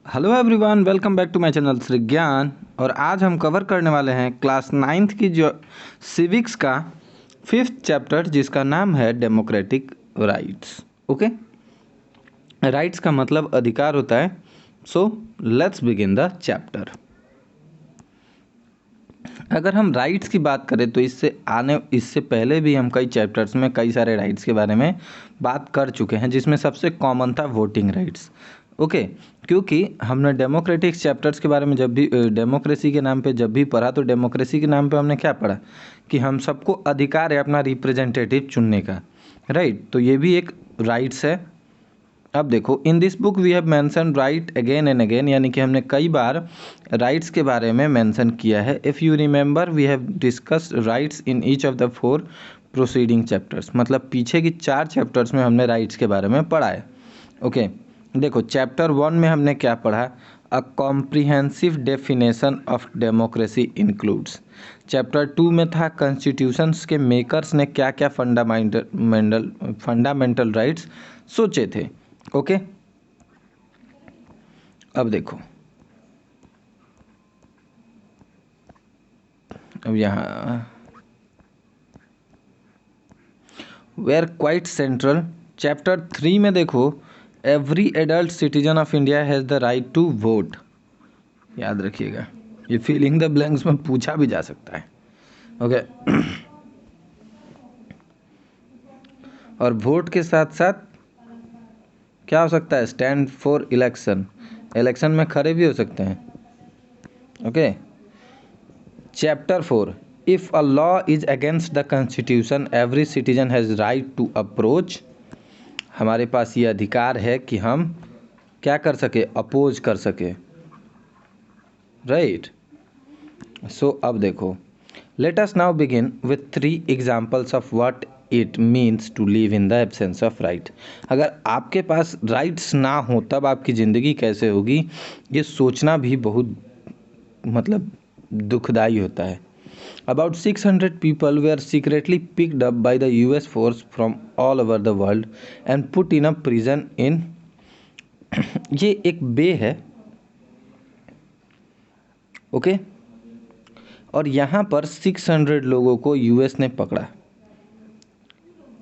Hello everyone, welcome back to my channel Shri Gyan. और आज हम कवर करने वाले हैं क्लास 9th की जो सिविक्स का 5th चैप्टर, जिसका नाम है डेमोक्रेटिक राइट्स। ओके, राइट्स का मतलब अधिकार होता है। So let's begin the chapter. अगर हम राइट्स की बात करें तो इससे पहले भी हम कई चैप्टर्स में कई सारे राइट्स के बारे में बात कर चुके हैं, जिसमें सबसे कॉमन था वोटिंग राइट्स। ओके, क्योंकि हमने डेमोक्रेटिक चैप्टर्स के बारे में जब भी डेमोक्रेसी के नाम पे जब भी पढ़ा, तो डेमोक्रेसी के नाम पे हमने क्या पढ़ा कि हम सबको अधिकार है अपना रिप्रेजेंटेटिव चुनने का। राइट, तो ये भी एक राइट्स है। अब देखो, in this book we have mention right again and again, यानी कि हमने कई बार राइट्स के बारे में मेंशन किया है। If you remember, we have discussed rights in each of the 4 proceeding chapters. मतलब पीछे की 4 चैप्टर्स में हमने राइट्स के बारे में पढ़ा है। ओके, देखो चैप्टर 1 में हमने क्या पढ़ा, a comprehensive definition of democracy includes. Chapter 2 में था कॉन्स्टिट्यूशंस के मेकर्स ने क्या क्या फंडामेंटल राइट्स सोचे थे। ओके, अब देखो, अब यहाँ वेयर क्वाइट सेंट्रल। चैप्टर 3 में देखो, every adult citizen of India has the right to vote. याद रखिएगा, ये फिलिंग द ब्लैंक्स में पूछा भी जा सकता है। ओके और वोट के साथ साथ क्या हो सकता है, स्टैंड फॉर इलेक्शन, इलेक्शन में खड़े भी हो सकते हैं। Okay, chapter 4, if a law is against the constitution every citizen has right to approach. हमारे पास ये अधिकार है कि हम क्या कर सके, अपोज कर सके। राइट, सो अब देखो, let us now begin with 3 examples of what it means to live in the absence of right. अगर आपके पास राइट्स ना हो तब आपकी ज़िंदगी कैसे होगी, ये सोचना भी बहुत मतलब दुखदाई होता है। About 600 people were secretly picked up by the US force from all over the world and put in a prison in ये एक बे है। ओके, और यहाँ पर 600 लोगों को यूएस ने पकड़ा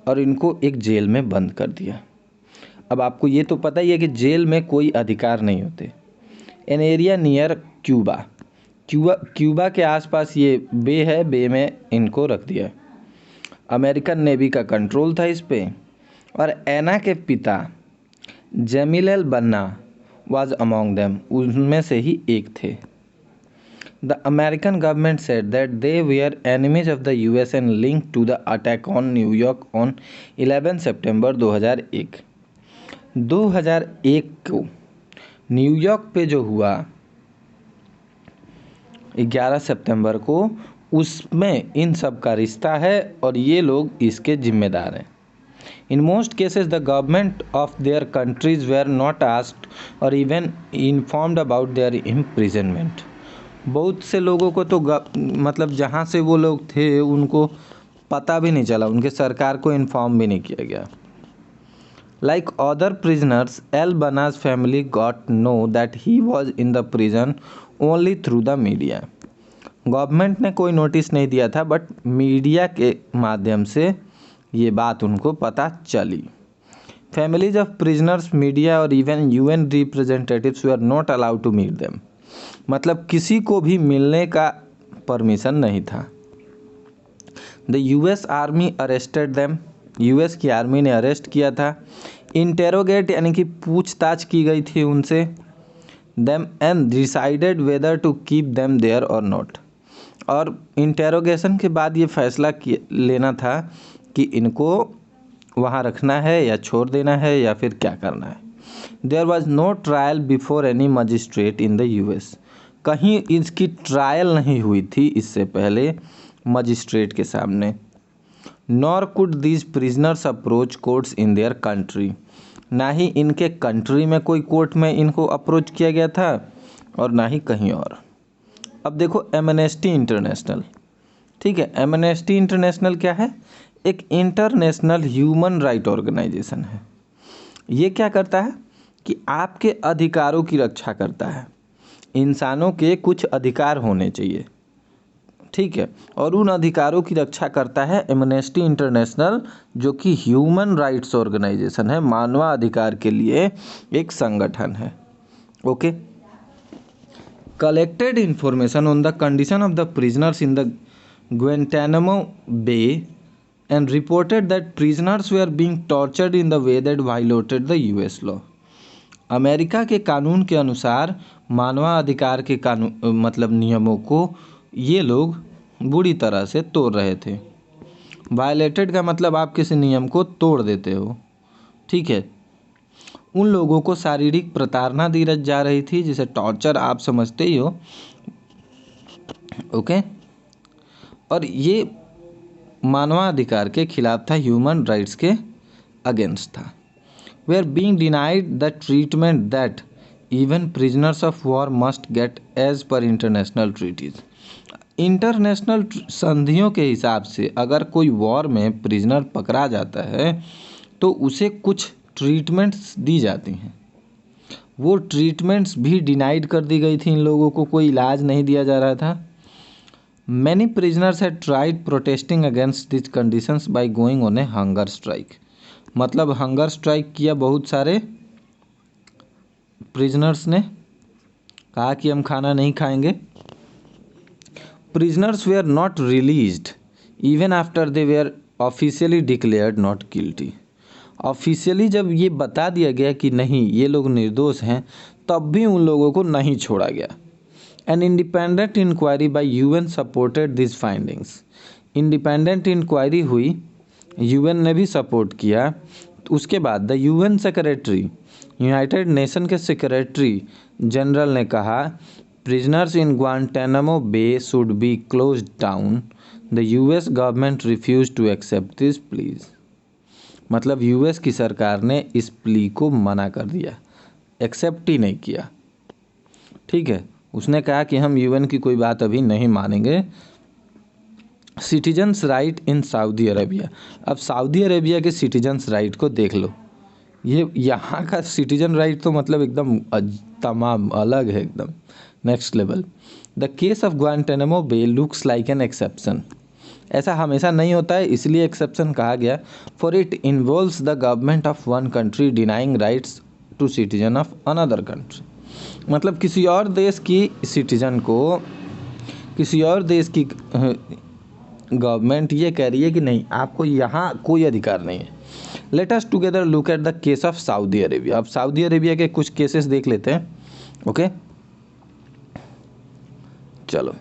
और इनको एक जेल में बंद कर दिया। अब आपको ये तो पता ही है कि जेल में कोई अधिकार नहीं होते। एन एरिया नियर क्यूबा के आसपास ये बे है, बे में इनको रख दिया। अमेरिकन नेवी का कंट्रोल था इस पे, और एना के पिता Jamil Banna was among them, उनमें से ही एक थे। The American government said that they were enemies of the US and link to the attack on New York on 11 September 2001। 2001 को न्यूयॉर्क पे जो हुआ 11 सितंबर को, उसमें इन सब का रिश्ता है और ये लोग इसके जिम्मेदार हैं। In most cases, the government of their countries were not asked or even informed about their imprisonment. बहुत से लोगों को तो मतलब जहाँ से वो लोग थे उनको पता भी नहीं चला, उनके सरकार को इन्फॉर्म भी नहीं किया गया। Like other prisoners, Al Banna's family got know that he was in the prison only through the media. Government ने कोई नोटिस नहीं दिया था, बट मीडिया के माध्यम से ये बात उनको पता चली। फैमिलीज ऑफ प्रिजनर्स, मीडिया और even UN representatives were not allowed to meet them. मतलब किसी को भी मिलने का परमिशन नहीं था। The US army arrested them, US की आर्मी ने अरेस्ट किया था। इंटेरोगेट यानी कि पूछताछ की गई थी उनसे। Them and decided whether to keep them there और नॉट। और इंटेरोगेशन के बाद ये फैसला लेना था कि इनको वहाँ रखना है या छोड़ देना है या फिर क्या करना है। There was no trial before any magistrate in the US. कहीं इसकी ट्रायल नहीं हुई थी इससे पहले मजिस्ट्रेट के सामने। Nor could these prisoners approach courts in their country. ना ही इनके कंट्री में कोई कोर्ट में इनको अप्रोच किया गया था और ना ही कहीं और। अब देखो एमनेस्टी इंटरनेशनल, ठीक है, एमनेस्टी इंटरनेशनल क्या है, एक इंटरनेशनल ह्यूमन राइट ऑर्गेनाइजेशन है। ये क्या करता है कि आपके अधिकारों की रक्षा करता है। इंसानों के कुछ अधिकार होने चाहिए, ठीक है, और उन अधिकारों की रक्षा करता है एमनेस्टी इंटरनेशनल, जो कि ह्यूमन राइट्स ऑर्गेनाइजेशन है, मानवाधिकार के लिए एक संगठन है। Okay. Collected information on the condition of the prisoners in the Guantanamo Bay and reported that prisoners were being tortured in the way that violated the US law। America के कानून के अनुसार मानवाधिकार के कानून मतलब नियमों को ये लोग बुरी तरह से तोड़ रहे थे। वायलेटेड का मतलब आप किसी नियम को तोड़ देते हो, ठीक है। उन लोगों को शारीरिक प्रताड़ना दी जा रही थी, जिसे टॉर्चर आप समझते ही हो। ओके। और ये मानवाधिकार के खिलाफ था, ह्यूमन राइट्स के अगेंस्ट था। They are being denied the treatment that even prisoners of war must get as per international treaties. International संधियों के हिसाब से अगर कोई वॉर में प्रिजनर पकड़ा जाता है तो उसे कुछ ट्रीटमेंट्स दी जाती हैं। वो ट्रीटमेंट्स भी डिनाइड कर दी गई थी, इन लोगों को कोई इलाज नहीं दिया जा रहा था। Many prisoners had tried protesting against these conditions by going on a hunger strike। मतलब हंगर स्ट्राइक किया बहुत सारे प्रिजनर्स ने, कहा कि हम खाना नहीं खाएंगे। Prisoners were not released even after they were officially declared not guilty। Officially जब ये बता दिया गया कि नहीं ये लोग निर्दोष हैं, तब भी उन लोगों को नहीं छोड़ा गया। An independent inquiry by UN supported these findings। Independent inquiry हुई, यूएन ने भी सपोर्ट किया। उसके बाद the UN secretary, United Nation के सेक्रेटरी जनरल ने कहा prisoners in Guantanamo Bay should be closed down. The US government refuse to accept this pleas. मतलब यूएस की सरकार ने इस प्ली को मना कर दिया, एक्सेप्ट ही नहीं किया, ठीक है। उसने कहा कि हम यूएन की कोई बात अभी नहीं मानेंगे। Citizens right in Saudi Arabia. अब सऊदी अरेबिया के सिटीजन्स राइट को देख लो, ये यहाँ का सिटीजन राइट तो मतलब एकदम तमाम अलग है, एकदम next level. The case of Guantanamo Bay looks like an exception. ऐसा हमेशा नहीं होता है, इसलिए एक्सेप्शन कहा गया। For it involves the government of one country denying rights to citizen of another country. मतलब किसी और देश की सिटीजन को किसी और देश की गवर्नमेंट ये कह रही है कि नहीं आपको यहाँ कोई अधिकार नहीं है। Let us together look at the case of Saudi Arabia. अब सऊदी अरेबिया के कुछ केसेस देख लेते हैं। ओके, चलो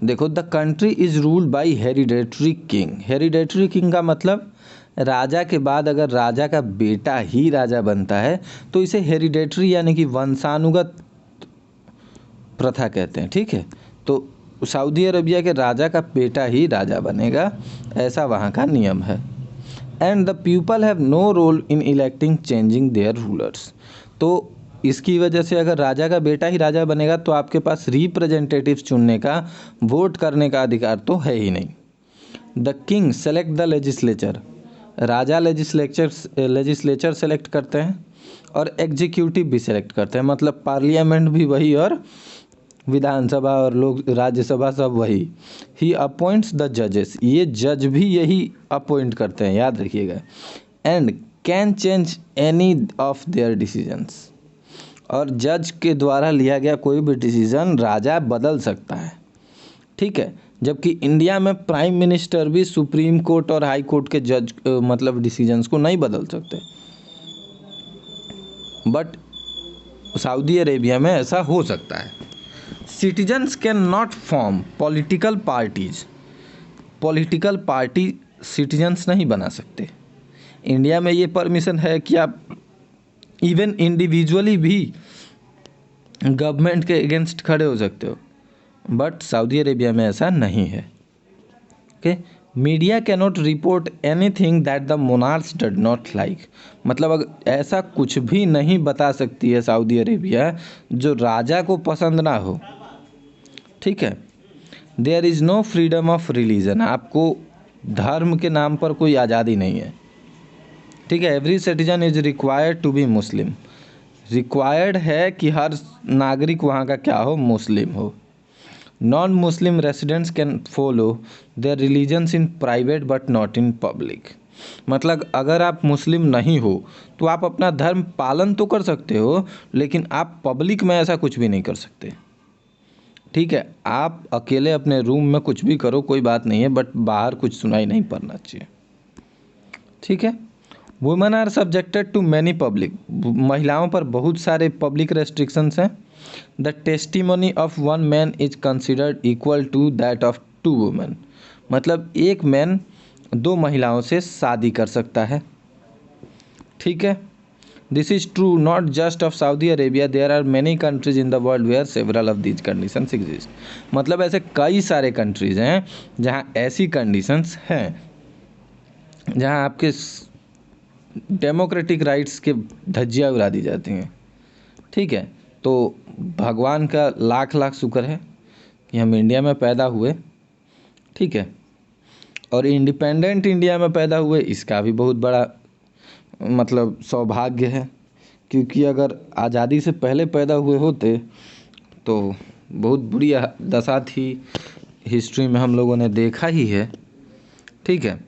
देखो। The country is ruled by hereditary king. Hereditary king का मतलब राजा के बाद अगर राजा का बेटा ही राजा बनता है तो इसे हेरिडेटरी यानी कि वंशानुगत प्रथा कहते हैं, ठीक है। तो सऊदी अरेबिया के राजा का बेटा ही राजा बनेगा, ऐसा वहाँ का नियम है। And the people have no role in electing changing their rulers. तो इसकी वजह से अगर राजा का बेटा ही राजा बनेगा तो आपके पास रिप्रेजेंटेटिव्स चुनने का, वोट करने का अधिकार तो है ही नहीं। The king select the legislature. Raja legislature select करते हैं और एग्जीक्यूटिव भी सेलेक्ट करते हैं, मतलब पार्लियामेंट भी वही और विधानसभा और लोक राज्यसभा सब वही। ही अपॉइंट्स द जजेस। ये जज भी यही अपॉइंट करते हैं, याद रखिएगा। And can change any of their decisions. और जज के द्वारा लिया गया कोई भी डिसीजन राजा बदल सकता है, ठीक है। जबकि इंडिया में प्राइम मिनिस्टर भी सुप्रीम कोर्ट और हाई कोर्ट के जज मतलब डिसीजंस को नहीं बदल सकते। बट सऊदी अरेबिया में ऐसा हो सकता है। Citizens can not form political parties. Political party citizens नहीं बना सकते। इंडिया में ये परमिशन है कि आप इवन इंडिविजुअली भी गवर्नमेंट के अगेंस्ट खड़े हो सकते हो, बट सऊदी अरेबिया में ऐसा नहीं है। Okay, media cannot report anything that the monarchs did not like. मतलब अगर ऐसा कुछ भी नहीं बता सकती है सऊदी अरेबिया जो राजा को पसंद ना हो, ठीक है। There is no freedom of religion. आपको धर्म के नाम पर कोई आज़ादी नहीं है, ठीक है। Every citizen is required to be Muslim. Required है कि हर नागरिक वहाँ का क्या हो, मुस्लिम हो। Non Muslim residents can follow their religions in private but not in public. मतलब अगर आप मुस्लिम नहीं हो तो आप अपना धर्म पालन तो कर सकते हो, लेकिन आप पब्लिक में ऐसा कुछ भी नहीं कर सकते। ठीक है, आप अकेले अपने रूम में कुछ भी करो, कोई बात नहीं है, बट बाहर कुछ सुनाई नहीं पड़ना चाहिए। ठीक है। Women are subjected to many public, महिलाओं पर बहुत सारे पब्लिक रेस्ट्रिक्शंस हैं। The testimony of one man is considered equal to that of two women. मतलब एक मैन दो महिलाओं से शादी कर सकता है। ठीक है। This is true not just of Saudi Arabia, there are many countries in the world where several of these conditions exist. मतलब ऐसे कई सारे कंट्रीज हैं जहाँ ऐसी कंडीशंस हैं, जहाँ आपके डेमोक्रेटिक राइट्स के धज्जियाँ उड़ा दी जाती हैं। ठीक है। तो भगवान का लाख लाख शुक्र है कि हम इंडिया में पैदा हुए। ठीक है। और इंडिपेंडेंट इंडिया में पैदा हुए, इसका भी बहुत बड़ा मतलब सौभाग्य है, क्योंकि अगर आज़ादी से पहले पैदा हुए होते तो बहुत बुरी दशा थी, हिस्ट्री में हम लोगों ने देखा ही है। ठीक है।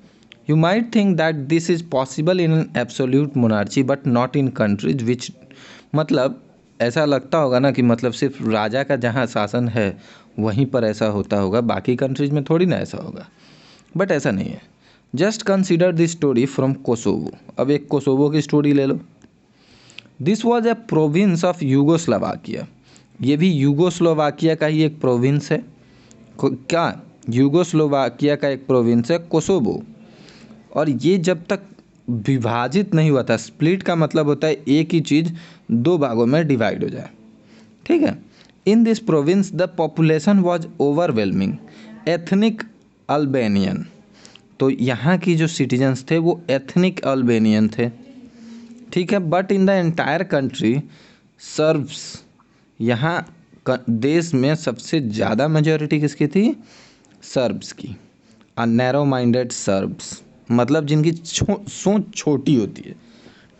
You might think that this is possible in an absolute monarchy but not in countries which, मतलब ऐसा लगता होगा ना कि मतलब सिर्फ राजा का जहाँ शासन है वहीं पर ऐसा होता होगा, बाकी कंट्रीज में थोड़ी ना ऐसा होगा, बट ऐसा नहीं है। Just consider this story from Kosovo. अब एक कोसोवो की स्टोरी ले लो। This was a province of Yugoslovakia. ये भी यूगोस्लोवाकिया का ही एक प्रोविंस है। क्या यूगोस्लोवाकिया का एक प्रोविंस है कोसोवो। और ये जब तक विभाजित नहीं हुआ था, स्प्लिट का मतलब होता है एक ही चीज़ दो भागों में डिवाइड हो जाए। ठीक है। In this province the population was overwhelming ethnic Albanian. तो यहाँ की जो सिटीजन्स थे वो एथनिक अल्बेनियन थे। ठीक है। But in the entire country shrubs, यहाँ देश में सबसे ज़्यादा मेजॉरिटी किसकी थी? सर्ब्स की। अ नैरो माइंडेड सर्ब्स, मतलब जिनकी सोच छोटी होती है।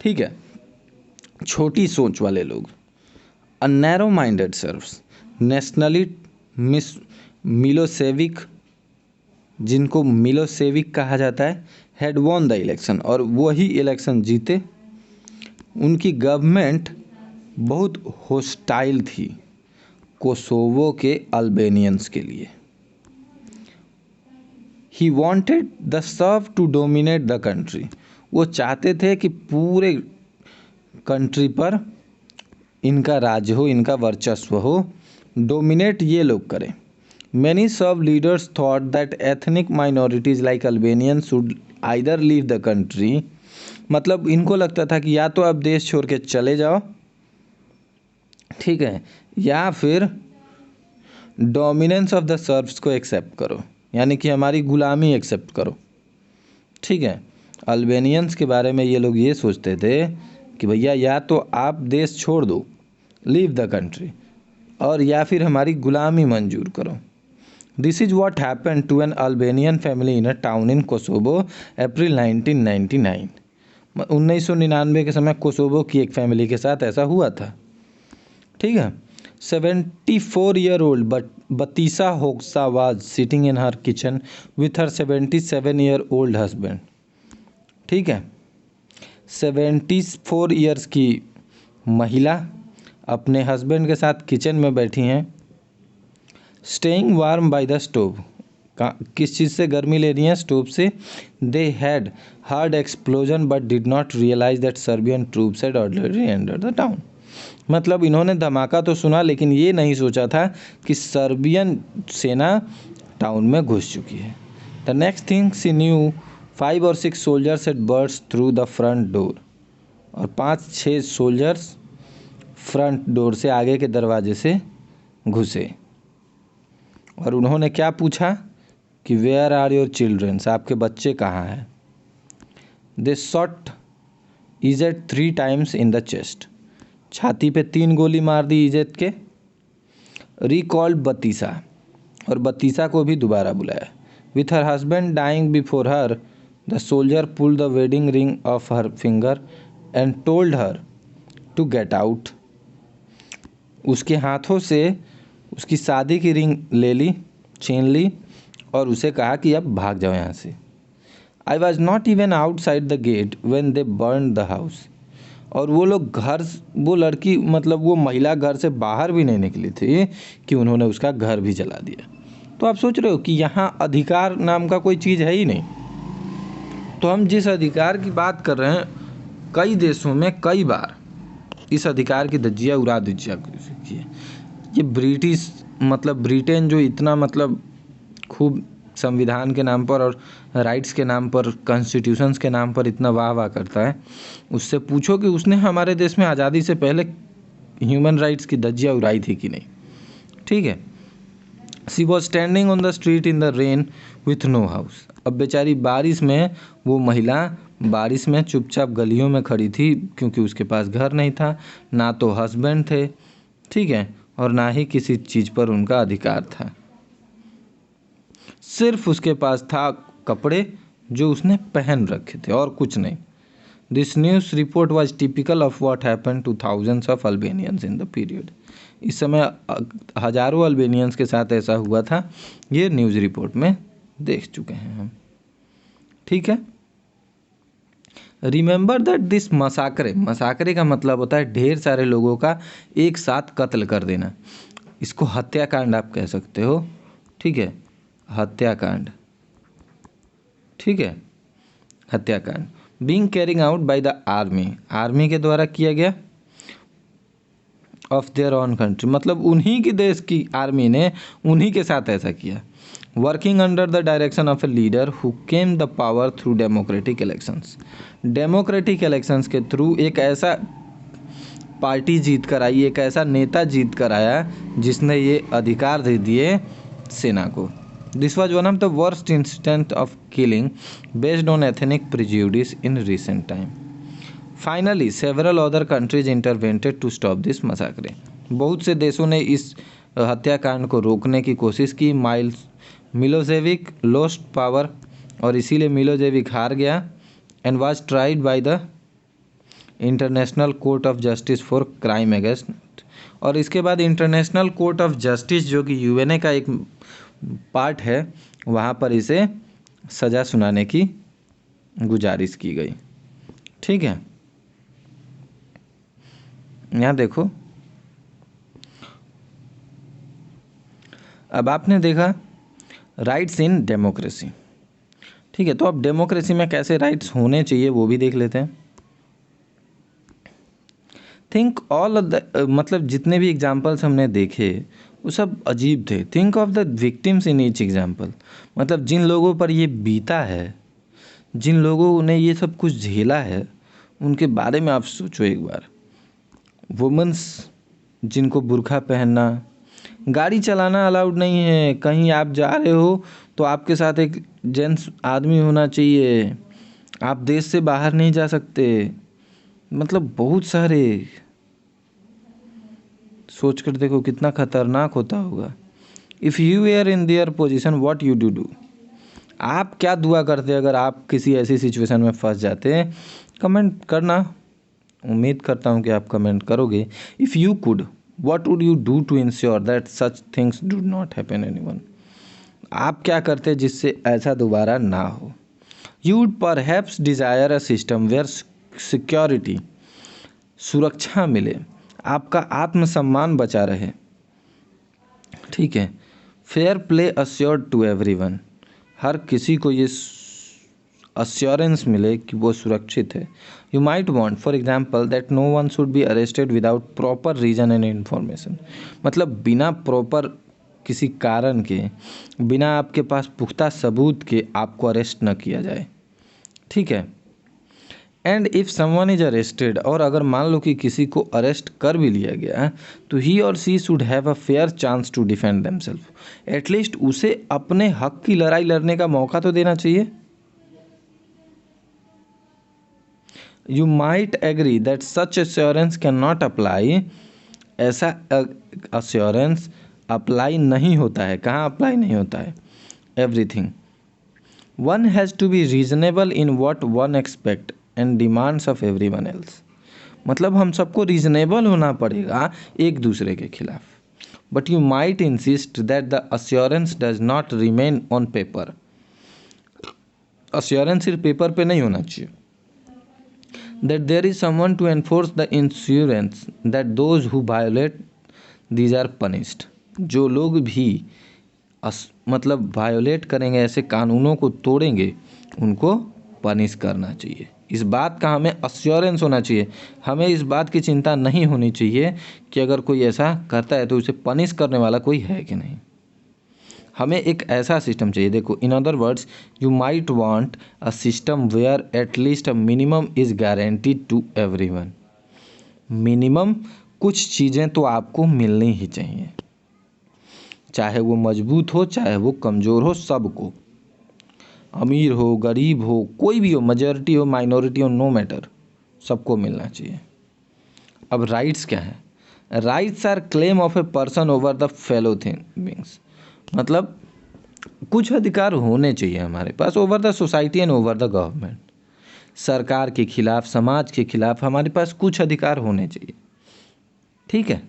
ठीक है, छोटी सोच वाले लोग। A narrow minded shrubs nationally Milosevic, जिनको मिलोसेविक कहा जाता है, हैड वॉन द इलेक्शन, और वही इलेक्शन जीते। उनकी गवर्नमेंट बहुत होस्टाइल थी कोसोवो के अल्बेनियंस के लिए। He wanted the Serb to dominate the country. वो चाहते थे कि पूरे कंट्री पर इनका राज हो, इनका वर्चस्व हो, डोमिनेट ये लोग करें। Many Serb leaders thought that ethnic minorities like Albanian should either leave the country. मतलब इनको लगता था कि या तो आप देश छोड़ के चले जाओ, ठीक है, या फिर डोमिनेंस ऑफ द सर्व्स को एक्सेप्ट करो, यानी कि हमारी गुलामी एक्सेप्ट करो। ठीक है। अल्बेनियंस के बारे में ये लोग ये सोचते थे कि भैया या तो आप देश छोड़ दो, लीव द कंट्री, और या फिर हमारी गुलामी मंजूर करो। This is what happen to an Albanian family in a town in Kosovo April 1999। 1999 के समय कोसोवो की एक फैमिली के साथ ऐसा हुआ था। ठीक है। 74 year old but Batisha Hoxha was sitting in her kitchen with her 77 year old husband. ठीक है। 74 ईयर्स की महिला अपने हस्बैंड के साथ किचन में बैठी हैं। Staying warm by the stove, किस चीज़ से गर्मी ले रही हैं? स्टोव से। They had heard explosion but did not realise that Serbian troops had already entered the town. मतलब इन्होंने धमाका तो सुना, लेकिन ये नहीं सोचा था कि सर्बियन सेना टाउन में घुस चुकी है। The next thing she knew 5 or 6 soldiers had burst through the front door. और 5-6 सोल्जर्स फ्रंट डोर से, आगे के दरवाजे से घुसे। और उन्होंने क्या पूछा कि वेयर आर योर चिल्ड्रंस, आपके बच्चे कहाँ हैं? They shot Izet 3 times in the chest, छाती पे 3 गोली मार दी इजेत के। रिकॉल्ड बतीसा, और बतीसा को भी दोबारा बुलाया। With her husband dying before her the soldier pull the wedding ring off her finger and told her to get out. उसके हाथों से उसकी शादी की रिंग ले ली, छीन ली और उसे कहा कि अब भाग जाओ यहाँ से। I was not even outside the get when they burn the house. और वो लोग घर, वो लड़की मतलब वो महिला घर से बाहर भी नहीं निकली थी कि उन्होंने उसका घर भी जला दिया। तो आप सोच रहे हो कि यहाँ अधिकार नाम का कोई चीज़ है ही नहीं। तो हम जिस अधिकार की बात कर रहे हैं, कई देशों में कई बार इस अधिकार की धज्जियाँ उड़ा दी जा चुकी है। ये ब्रिटिश मतलब ब्रिटेन जो इतना मतलब खूब संविधान के नाम पर और राइट्स के नाम पर, कॉन्स्टिट्यूशंस के नाम पर इतना वाह वाह करता है, उससे पूछो कि उसने हमारे देश में आज़ादी से पहले ह्यूमन राइट्स की धज्जियाँ उड़ाई थी कि नहीं। ठीक है। She was standing on the street in the rain with no house. अब बेचारी बारिश में, वो महिला बारिश में चुपचाप गलियों में खड़ी थी क्योंकि उसके पास घर नहीं था, ना तो हस्बैंड थे, ठीक है, और ना ही किसी चीज़ पर उनका अधिकार था। सिर्फ उसके पास था कपड़े जो उसने पहन रखे थे और कुछ नहीं। This news report was typical of what happen to thousands of Albanians in the period. इस समय हजारों अल्बेनियंस के साथ ऐसा हुआ था, ये न्यूज़ रिपोर्ट में देख चुके हैं हम। ठीक है। रिमेंबर दैट दिस मसाकरे, मसाकरे का मतलब होता है ढेर सारे लोगों का एक साथ कत्ल कर देना। इसको हत्याकांड आप कह सकते हो। ठीक है, हत्याकांड। ठीक है, हत्याकांड। Being carrying out by the army, army के द्वारा किया गया। ऑफ देयर ओन कंट्री, मतलब उन्हीं के देश की आर्मी ने उन्हीं के साथ ऐसा किया। Working under the direction of a leader who came the power through democratic elections. Democratic elections के थ्रू एक ऐसा पार्टी जीत कर आई, एक ऐसा नेता जीत कर आया जिसने ये अधिकार दे दिए सेना को। This was one of the worst incident of killing based on ethnic prejudice in recent time. Finally several other countries intervened to stop this massacre. बहुत से देशों ने इस हत्याकांड को रोकने की कोशिश की। मिलोसेविक लॉस्ट पावर, और इसीलिए मिलोसेविक हार गया। And was tried by the international court of justice for crime against. और इसके बाद इंटरनेशनल कोर्ट ऑफ जस्टिस, जो कि यूएनए का एक पार्ट है, वहाँ पर इसे सज़ा सुनाने की गुजारिश की गई। ठीक है, यहाँ देखो, अब आपने देखा राइट्स इन डेमोक्रेसी। ठीक है, तो अब डेमोक्रेसी में कैसे राइट्स होने चाहिए वो भी देख लेते हैं। थिंक ऑल ऑफ द, मतलब जितने भी एग्जाम्पल्स हमने देखे वो सब अजीब थे। Think of the victims in each example, मतलब जिन लोगों पर ये बीता है, जिन लोगों ने ये सब कुछ झेला है, उनके बारे में आप सोचो एक बार। वुमेंस जिनको बुर्का पहनना, गाड़ी चलाना अलाउड नहीं है, कहीं आप जा रहे हो तो आपके साथ एक जेंट्स आदमी होना चाहिए, आप देश से बाहर नहीं जा सकते, मतलब बहुत सारे, सोच कर देखो कितना खतरनाक होता होगा। If you were in their position what you do, आप क्या दुआ करते अगर आप किसी ऐसी सिचुएशन में फंस जाते हैं? कमेंट करना, उम्मीद करता हूँ कि आप कमेंट करोगे। If you could what would you do to ensure that such things do not happen anyone. आप क्या करते जिससे ऐसा दोबारा ना हो? You would perhaps desire a system where security, सुरक्षा मिले, आपका आत्मसम्मान बचा रहे। ठीक है, fair play assured to everyone, हर किसी को ये अश्योरेंस मिले कि वो सुरक्षित है। You might want for example that no one should be arrested without proper reason and information, मतलब बिना प्रॉपर किसी कारण के, बिना आपके पास पुख्ता सबूत के आपको अरेस्ट न किया जाए। ठीक है। And if someone is arrested, और अगर मान लो कि किसी को अरेस्ट कर भी लिया गया तो ही और she should have a fair chance to defend themselves, at least उसे अपने हक की लड़ाई लड़ने का मौका तो देना चाहिए। You might agree that such assurance can not apply, ऐसा अश्योरेंस अप्लाई नहीं होता है। कहाँ अप्लाई नहीं होता है? Everything. One has to be reasonable in what one expect and demands of everyone else, मतलब हम सबको रीजनेबल होना पड़ेगा एक दूसरे के खिलाफ। But you might insist that the assurance does not remain on paper. Assurance सिर्फ पेपर पे नहीं होना चाहिए। That there is someone to enforce the insurance that those who violate these are punished. जो लोग भी मतलब वायोलेट करेंगे, ऐसे कानूनों को तोड़ेंगे, उनको पनिश करना चाहिए। इस बात का हमें अश्योरेंस होना चाहिए। हमें इस बात की चिंता नहीं होनी चाहिए कि अगर कोई ऐसा करता है तो उसे पनिश करने वाला कोई है कि नहीं। हमें एक ऐसा सिस्टम चाहिए। देखो, in other words, you might want a system where at least a minimum is guaranteed to everyone. Minimum कुछ चीज़ें तो आपको मिलनी ही चाहिए, चाहे वो मजबूत हो चाहे वो कमज़ोर हो, सबको, अमीर हो गरीब हो कोई भी हो, मेजॉरिटी हो माइनॉरिटी हो, नो मैटर, सबको मिलना चाहिए। अब राइट्स क्या है? Rights are claim of a person over the fellow things. मतलब कुछ अधिकार होने चाहिए हमारे पास over the society and over the government. सरकार के खिलाफ, समाज के खिलाफ हमारे पास कुछ अधिकार होने चाहिए। ठीक है,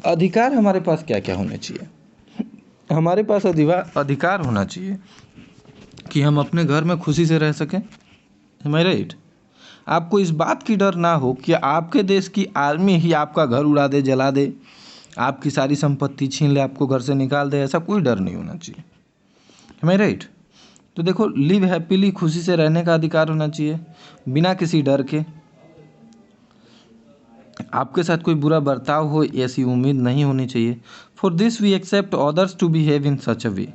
अधिकार हमारे पास क्या क्या होने चाहिए? हमारे पास अधिकार होना चाहिए कि हम अपने घर में खुशी से रह सकें। एम आई राइट? आपको इस बात की डर ना हो कि आपके देश की आर्मी ही आपका घर उड़ा दे, जला दे, आपकी सारी संपत्ति छीन ले, आपको घर से निकाल दे, ऐसा कोई डर नहीं होना चाहिए। एम आई राइट? तो देखो, लिव हैप्पीली, खुशी से रहने का अधिकार होना चाहिए बिना किसी डर के। आपके साथ कोई बुरा बर्ताव हो ऐसी उम्मीद नहीं होनी चाहिए। For this we except others to behave in such a way.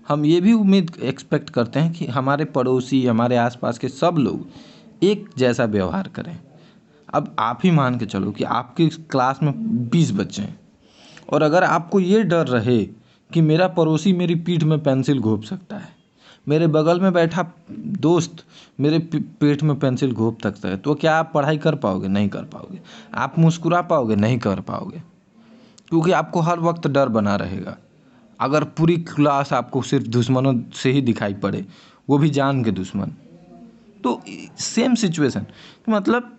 हम ये भी उम्मीद एक्सपेक्ट करते हैं कि हमारे पड़ोसी, हमारे आसपास के सब लोग एक जैसा व्यवहार करें। अब आप ही मान के चलो कि आपकी क्लास में 20 बच्चे हैं और अगर आपको ये डर रहे कि मेरा पड़ोसी मेरी पीठ में पेंसिल घोंप सकता है, मेरे बगल में बैठा दोस्त मेरे पेट में पेंसिल घोंप सकता है, तो क्या आप पढ़ाई कर पाओगे? नहीं कर पाओगे। आप मुस्कुरा पाओगे? नहीं कर पाओगे, क्योंकि आपको हर वक्त डर बना रहेगा। अगर पूरी क्लास आपको सिर्फ दुश्मनों से ही दिखाई पड़े, वो भी जान के दुश्मन, तो सेम सिचुएशन। मतलब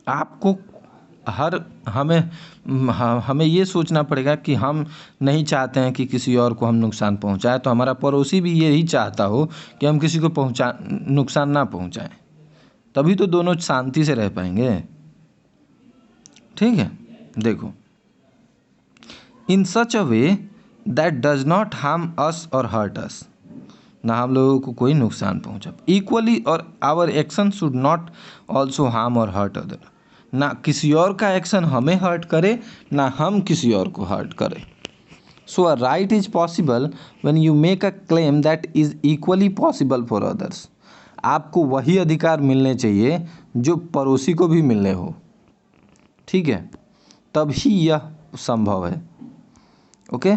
आपको हमें ये सोचना पड़ेगा कि हम नहीं चाहते हैं कि किसी और को हम नुकसान पहुंचाएं, तो हमारा पड़ोसी भी यही चाहता हो कि हम किसी को नुकसान ना पहुंचाएं, तभी तो दोनों शांति से रह पाएंगे। ठीक है, देखो, in such a way that does not harm us और हर्ट अस। ना हम लोगों को कोई नुकसान पहुंचा इक्वली, और our action should not also harm और हर्ट अदर। ना किसी और का एक्शन हमें हर्ट करे, ना हम किसी और को हर्ट करें। So a right is possible when you make a claim that is equally possible for others. आपको वही अधिकार मिलने चाहिए जो पड़ोसी को भी मिलने हो। ठीक है, तभी यह संभव है। Okay,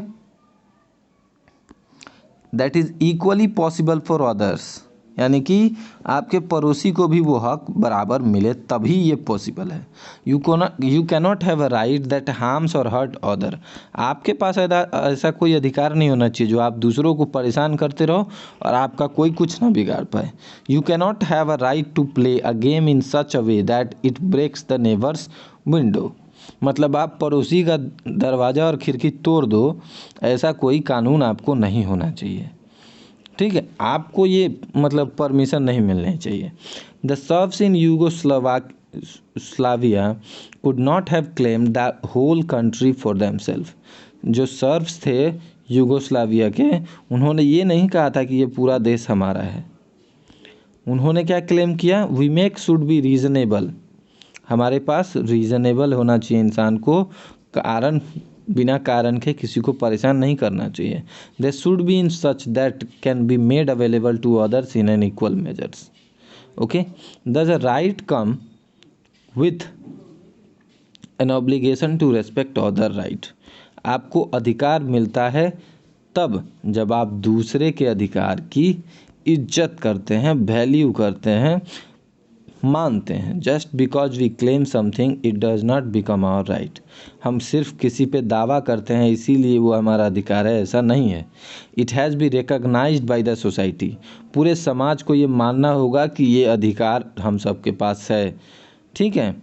that is equally possible for others, यानी कि आपके पड़ोसी को भी वो हक बराबर मिले, तभी ये पॉसिबल है। You cannot have a right that harms और हर्ट अदर। आपके पास ऐसा कोई अधिकार नहीं होना चाहिए जो आप दूसरों को परेशान करते रहो और आपका कोई कुछ ना बिगाड़ पाए। You cannot have a right to play a game in such a way that it breaks the neighbours window. मतलब आप पड़ोसी का दरवाज़ा और खिड़की तोड़ दो, ऐसा कोई कानून आपको नहीं होना चाहिए। ठीक है, आपको ये मतलब परमिशन नहीं मिलनी चाहिए। The Serbs in Yugoslavia could not have claimed the whole country for themself. जो सर्ब्स थे यूगोस्लाविया के, उन्होंने ये नहीं कहा था कि ये पूरा देश हमारा है। उन्होंने क्या क्लेम किया? We make should be reasonable. हमारे पास रीजनेबल होना चाहिए, इंसान को बिना कारण के किसी को परेशान नहीं करना चाहिए। They should be in such that can be made available to others in an equal measures. Okay, does a right come with an obligation to respect other right? आपको अधिकार मिलता है तब जब आप दूसरे के अधिकार की इज्जत करते हैं, वैल्यू करते हैं, मानते हैं। Just because we claim something it does not become our right. हम सिर्फ किसी पे दावा करते हैं इसीलिए वो हमारा अधिकार है, ऐसा नहीं है। It has be recognised by the society. पूरे समाज को ये मानना होगा कि ये अधिकार हम सबके पास है। ठीक है।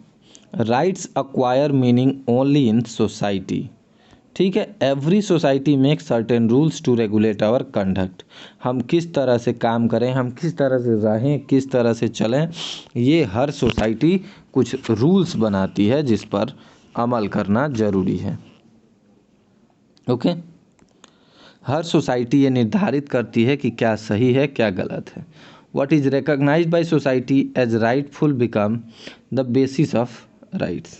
Rights acquire meaning only in society. ठीक है। Every society make certain rules to regulate our conduct. हम किस तरह से काम करें, हम किस तरह से रहें, किस तरह से चलें, ये हर सोसाइटी कुछ रूल्स बनाती है जिस पर अमल करना ज़रूरी है। ओके। हर सोसाइटी ये निर्धारित करती है कि क्या सही है क्या गलत है। What is recognised by society as rightful become the basis of rights.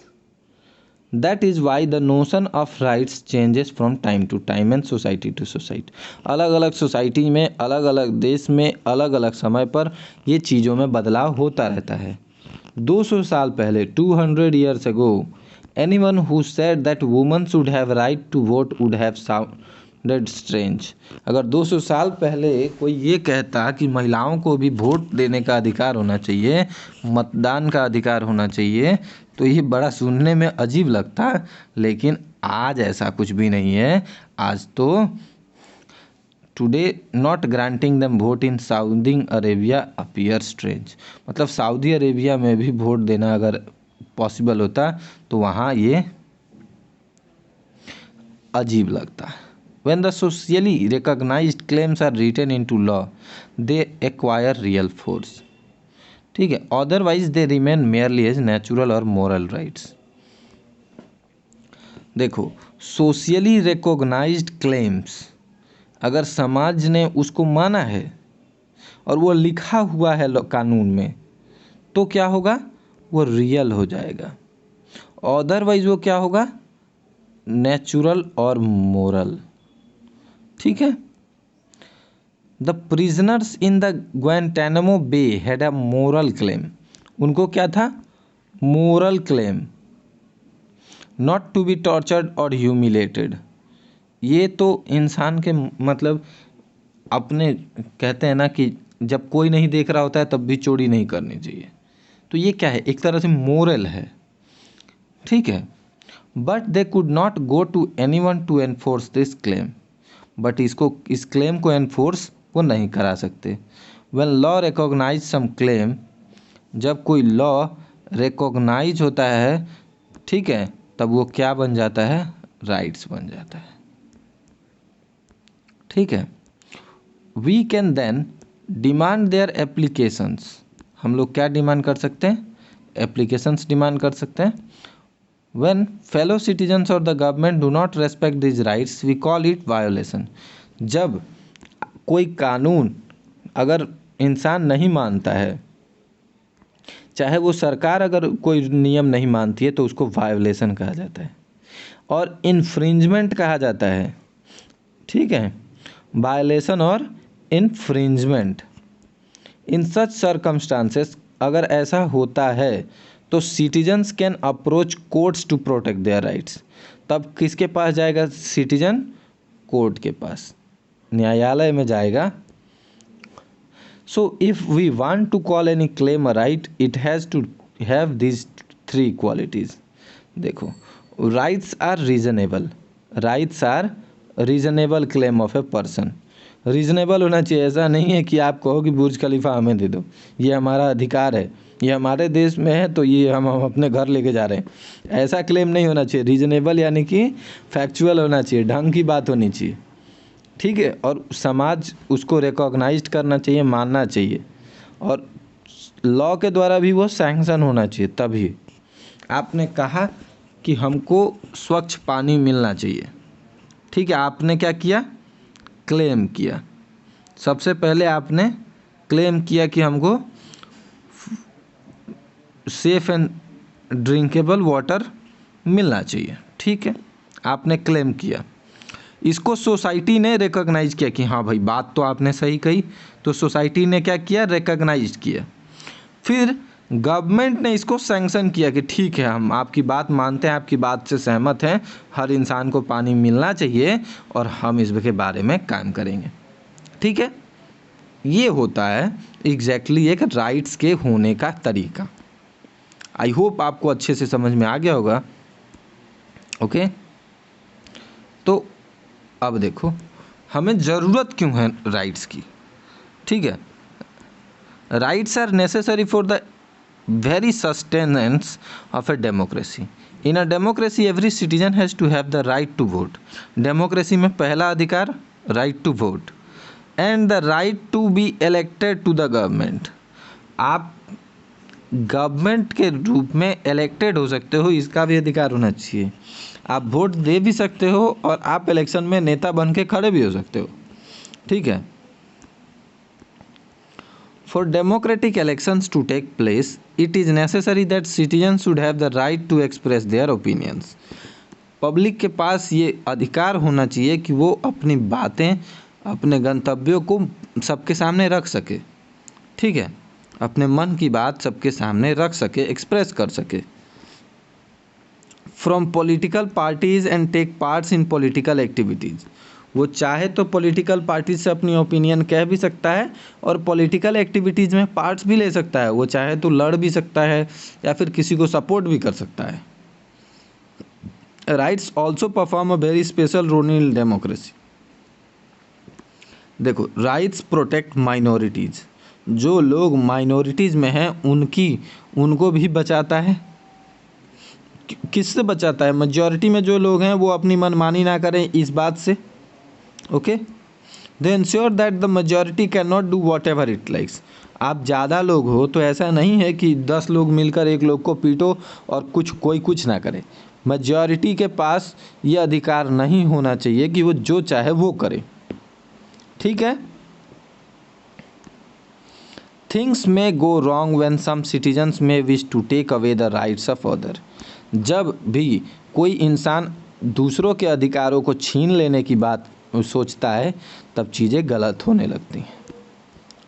That is why the notion of rights changes from time to time and society to society। अलग अलग सोसाइटी में, अलग अलग देश में, अलग अलग समय पर ये चीज़ों में बदलाव होता रहता है। 200 साल पहले 200 years ago anyone who said that women should have right to vote would have sounded strange। अगर 200 साल पहले कोई ये कहता कि महिलाओं को भी वोट देने का अधिकार होना चाहिए, मतदान का अधिकार होना चाहिए, तो ये बड़ा सुनने में अजीब लगता। लेकिन आज ऐसा कुछ भी नहीं है। आज तो today not granting them vote in Saudi Arabia appear strange. मतलब सऊदी अरेबिया में भी वोट देना अगर पॉसिबल होता तो वहाँ ये अजीब लगता। When the socially recognized claims are written into law, they acquire real force। ठीक है। Otherwise they remain merely as natural और मोरल राइट्स। देखो, सोशली रिकॉग्नाइज्ड क्लेम्स अगर समाज ने उसको माना है और वो लिखा हुआ है कानून में, तो क्या होगा, वो रियल हो जाएगा। अदरवाइज वो क्या होगा, नेचुरल और मोरल। ठीक है। The prisoners in the Guantanamo Bay had a moral claim. उनको क्या था, moral claim. Not to be tortured और ह्यूमिलेटेड। ये तो इंसान के मतलब अपने कहते हैं ना कि जब कोई नहीं देख रहा होता है तब भी चोरी नहीं करनी चाहिए। तो ये क्या है, एक तरह से मोरल है। ठीक है। But they could not go to anyone to enforce this claim. But इस क्लेम को एनफोर्स वो नहीं करा सकते। When law recognise some claim, जब कोई लॉ रिकॉग्नाइज होता है, ठीक है, तब वो क्या बन जाता है, राइट्स बन जाता है। ठीक है। We can then demand their applications. हम लोग क्या डिमांड कर सकते हैं, एप्लीकेशंस डिमांड कर सकते हैं। When fellow citizens or the government do not respect these rights, we call it violation। जब कोई कानून अगर इंसान नहीं मानता है, चाहे वो सरकार अगर कोई नियम नहीं मानती है, तो उसको वायोलेशन कहा जाता है और इन्फ्रिंजमेंट कहा जाता है। ठीक है। वायोलेशन और इन्फ्रिंजमेंट। इन सच सर्कमस्टांसेस, अगर ऐसा होता है तो citizens can approach courts to protect their rights. तब किसके पास जाएगा सिटीजन, कोर्ट के पास, न्यायालय में जाएगा। So if we want to call any claim a right, it has to have this 3 qualities. देखो, rights are reasonable. Rights are reasonable claim of a person. Reasonable होना चाहिए। ऐसा नहीं है कि आप कहो कि बुर्ज खलीफा हमें दे दो, ये हमारा अधिकार है, ये हमारे देश में है तो ये हम अपने घर लेके जा रहे हैं। ऐसा क्लेम नहीं होना चाहिए। रीजनेबल यानी कि फैक्चुअल होना चाहिए, ढंग की बात होनी चाहिए। ठीक है। और समाज उसको रिकॉग्नाइज करना चाहिए, मानना चाहिए, और लॉ के द्वारा भी वो सैंक्शन होना चाहिए। तभी आपने कहा कि हमको स्वच्छ पानी मिलना चाहिए। ठीक है। आपने क्या किया, क्लेम किया। सबसे पहले आपने क्लेम किया कि हमको सेफ एंड ड्रिंकेबल वाटर मिलना चाहिए। ठीक है। आपने क्लेम किया, इसको सोसाइटी ने रिकॉग्नाइज किया कि हाँ भाई बात तो आपने सही कही, तो सोसाइटी ने क्या किया, रिकॉग्नाइज किया। फिर गवर्नमेंट ने इसको सैंक्शन किया कि ठीक है, हम आपकी बात मानते हैं, आपकी बात से सहमत हैं, हर इंसान को पानी मिलना चाहिए और हम इसके बारे में काम करेंगे। ठीक है। ये होता है एग्जैक्टली एक राइट्स के होने का तरीका। आई होप आपको अच्छे से समझ में आ गया होगा। ओके, तो अब देखो हमें ज़रूरत क्यों है राइट्स की। ठीक है, rights are necessary for the very sustenance of a democracy. In a democracy, every citizen has to have the right to vote. Democracy में पहला अधिकार right to vote and the right to be elected to the government. आप government के रूप में elected हो सकते हो, इसका भी अधिकार होना चाहिए। आप वोट दे भी सकते हो और आप इलेक्शन में नेता बन के खड़े भी हो सकते हो। ठीक है, For democratic elections to take place, it is necessary that citizens should have the right to express their opinions. Public के पास ये अधिकार होना चाहिए कि वो अपनी बातें, अपने गंतव्यों को सबके सामने रख सके। ठीक है, अपने मन की बात सबके सामने रख सके, एक्सप्रेस कर सके। From political parties and take parts in political activities. वो चाहे तो पॉलिटिकल पार्टी से अपनी ओपिनियन कह भी सकता है और पॉलिटिकल एक्टिविटीज़ में पार्ट्स भी ले सकता है। वो चाहे तो लड़ भी सकता है या फिर किसी को सपोर्ट भी कर सकता है। Rights also perform a very special role in democracy. देखो, राइट्स प्रोटेक्ट माइनॉरिटीज़। जो लोग माइनॉरिटीज़ में हैं उनको भी बचाता है। किससे बचाता है? मेजॉरिटी में जो लोग हैं वो अपनी मनमानी ना करें इस बात से। Okay, they ensure that the majority can not do what ever it likes. आप ज़्यादा लोग हो तो ऐसा नहीं है कि 10 लोग मिलकर एक लोग को पीटो और कोई कुछ ना करे। मेजॉरिटी के पास ये अधिकार नहीं होना चाहिए कि वो जो चाहे वो करे। ठीक है, things may go wrong when some citizens may wish to take away the rights of other. जब भी कोई इंसान दूसरों के अधिकारों को छीन लेने की बात सोचता है तब चीज़ें गलत होने लगती हैं।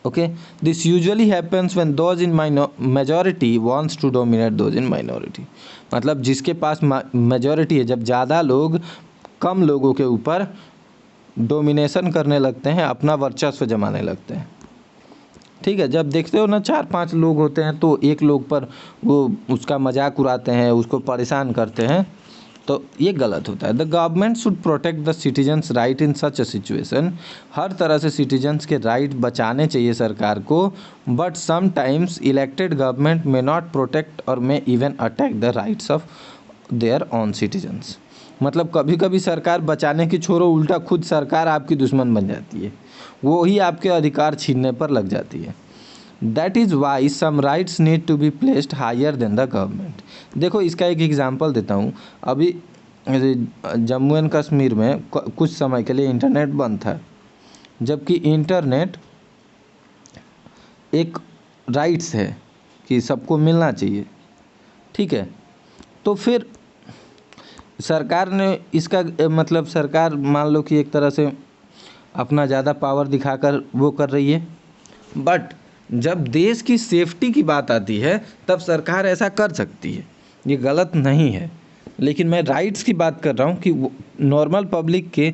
Okay, this usually happens when those in majority wants to dominate those in minority. मतलब जिसके पास मेजॉरिटी है, जब ज़्यादा लोग कम लोगों के ऊपर डोमिनेशन करने लगते हैं, अपना वर्चस्व जमाने लगते हैं। ठीक है, जब देखते हो ना 4-5 लोग होते हैं तो एक लोग पर वो उसका मजाक उड़ाते हैं, उसको परेशान करते हैं, तो ये गलत होता है। The government should protect the citizens right in such a situation. हर तरह से सिटीजन्स के राइट बचाने चाहिए सरकार को। But sometimes elected government may not protect और may even attack the rights of their own citizens. मतलब कभी कभी सरकार बचाने की छोड़ो, उल्टा खुद सरकार आपकी दुश्मन बन जाती है, वो ही आपके अधिकार छीनने पर लग जाती है। That is why some rights need to be placed higher than the government. देखो, इसका एक एग्जांपल देता हूँ। अभी जम्मू एंड कश्मीर में कुछ समय के लिए इंटरनेट बंद था, जबकि इंटरनेट एक राइट्स है कि सबको मिलना चाहिए। ठीक है, तो फिर सरकार ने इसका मतलब सरकार मान लो कि एक तरह से अपना ज़्यादा पावर दिखाकर वो कर रही है। बट जब देश की सेफ्टी की बात आती है तब सरकार ऐसा कर सकती है, ये गलत नहीं है। लेकिन मैं राइट्स की बात कर रहा हूँ कि नॉर्मल पब्लिक के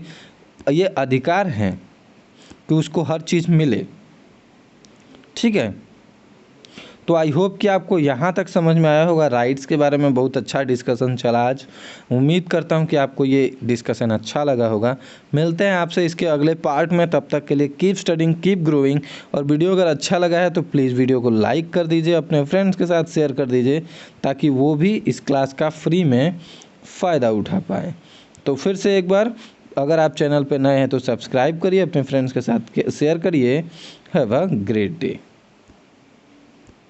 ये अधिकार हैं कि उसको हर चीज़ मिले। ठीक है, तो आई होप कि आपको यहाँ तक समझ में आया होगा। राइट्स के बारे में बहुत अच्छा डिस्कशन चला आज। उम्मीद करता हूँ कि आपको ये डिस्कशन अच्छा लगा होगा। मिलते हैं आपसे इसके अगले पार्ट में, तब तक के लिए कीप स्टडिंग, कीप ग्रोइंग। और वीडियो अगर अच्छा लगा है तो प्लीज़ वीडियो को लाइक कर दीजिए, अपने फ्रेंड्स के साथ शेयर कर दीजिए, ताकि वो भी इस क्लास का फ्री में फ़ायदा उठा पाए। तो फिर से एक बार, अगर आप चैनल पर नए हैं तो सब्सक्राइब करिए, अपने फ्रेंड्स के साथ शेयर करिए। Have a great day.